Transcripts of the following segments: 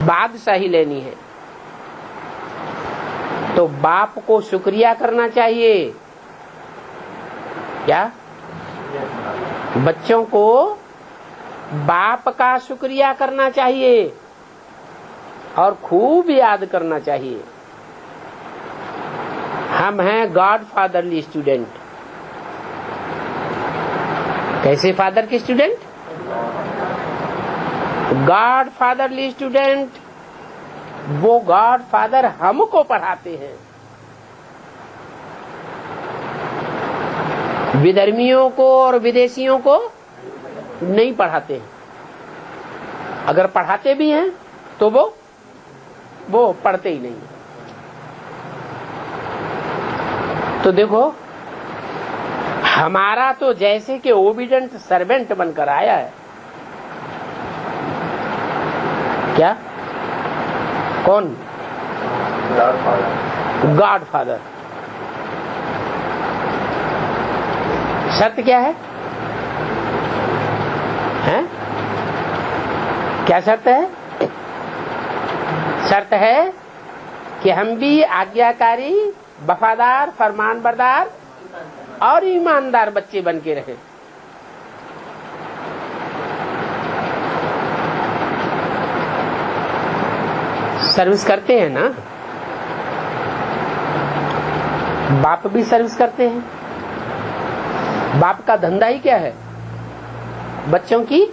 बादशाही लेनी है तो बाप को शुक्रिया करना चाहिए। क्या बच्चों को बाप का शुक्रिया करना चाहिए और खूब याद करना चाहिए। हम हैं गॉड फादरली स्टूडेंट। कैसे फादर के स्टूडेंट? God fatherly student. वो गॉड फादर हमको पढ़ाते हैं। विधर्मियों को और विदेशियों को नहीं पढ़ाते हैं। अगर पढ़ाते भी हैं तो वो पढ़ते ही नहीं। तो देखो हमारा तो जैसे कि ओबीडेंट सर्वेंट बनकर आया है। क्या? कौन? God father. शर्त क्या है? हैं? क्या शर्त है? शर्त है कि हम भी आज्ञाकारी, वफादार, फरमानबरदार और ईमानदार बच्चे बन के रहें। सर्विस करते हैं ना, बाप भी सर्विस करते हैं। बाप का धंधा ही क्या है? बच्चों की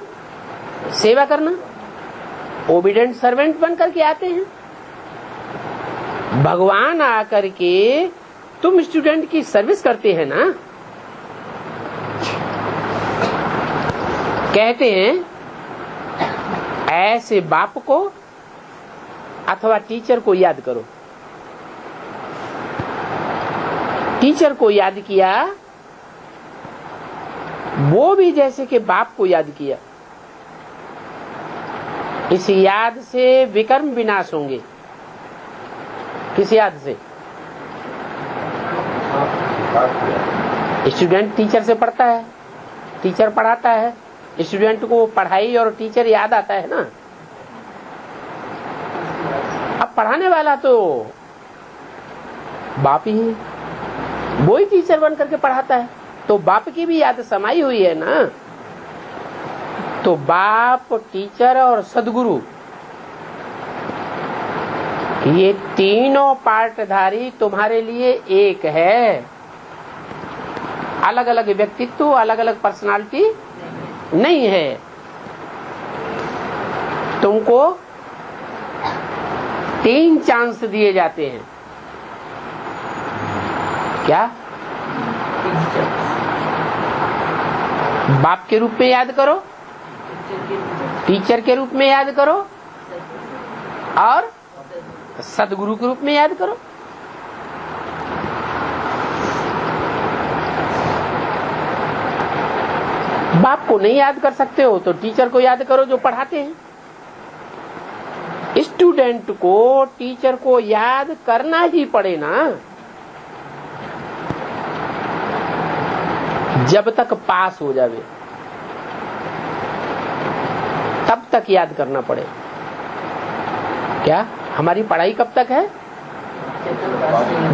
सेवा करना। ओबीडेंट सर्वेंट बन करके आते हैं। भगवान आकर के तुम स्टूडेंट की सर्विस करते हैं ना। कहते हैं ऐसे बाप को अथवा टीचर को याद करो। टीचर को याद किया वो भी जैसे कि बाप को याद किया। इस याद से विकर्म विनाश होंगे। किस याद से? स्टूडेंट टीचर से पढ़ता है, टीचर पढ़ाता है, स्टूडेंट को पढ़ाई और टीचर याद आता है ना। अब पढ़ाने वाला तो बाप ही है, वो ही टीचर बन करके पढ़ाता है, तो बाप की भी याद समाई हुई है ना। तो बाप, टीचर और सदगुरु ये तीनों पार्टधारी तुम्हारे लिए एक है। अलग अलग व्यक्तित्व, अलग अलग पर्सनालिटी नहीं है। तुमको 3 चांस दिए जाते हैं। क्या? बाप के रूप में याद करो, टीचर के रूप में याद करो और सदगुरु के रूप में याद करो। बाप को नहीं याद कर सकते हो तो टीचर को याद करो जो पढ़ाते हैं। स्टूडेंट को टीचर को याद करना ही पड़े ना, जब तक पास हो जावे तब तक याद करना पड़े। क्या हमारी पढ़ाई कब तक है?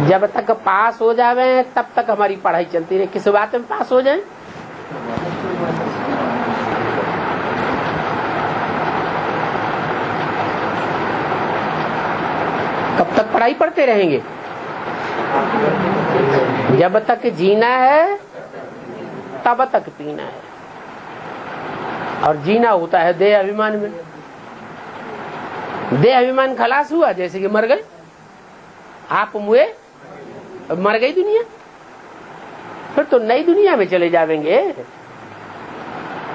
जब तक पास हो जावे तब तक हमारी पढ़ाई चलती रहे। किस बात में पास हो जाए? कब तक पढ़ाई पढ़ते रहेंगे? जब तक जीना है तब तक पीना है। और जीना होता है देह अभिमान में। देह अभिमान खलास हुआ जैसे कि मर गए। आप मुए, मर गई दुनिया, फिर तो नई दुनिया में चले जाएंगे।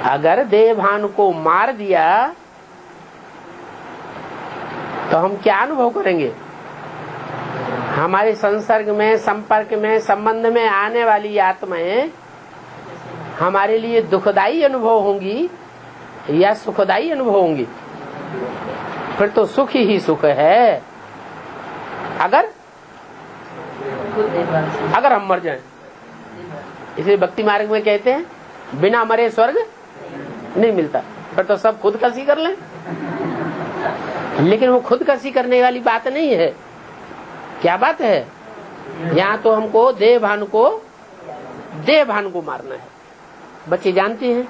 अगर देह भान को मार दिया तो हम क्या अनुभव करेंगे? हमारे संसर्ग में, संपर्क में, संबंध में आने वाली आत्माएं हमारे लिए दुखदाई अनुभव होंगी या सुखदाई अनुभव होंगी? फिर तो सुख ही सुख है। अगर हम मर जाएं। इसलिए भक्ति मार्ग में कहते हैं बिना मरे स्वर्ग नहीं मिलता। फिर तो सब खुदकशी कर लें। लेकिन वो खुदकशी करने वाली बात नहीं है। क्या बात है? यहाँ तो हमको देह भान को मारना है। बच्चे जानते हैं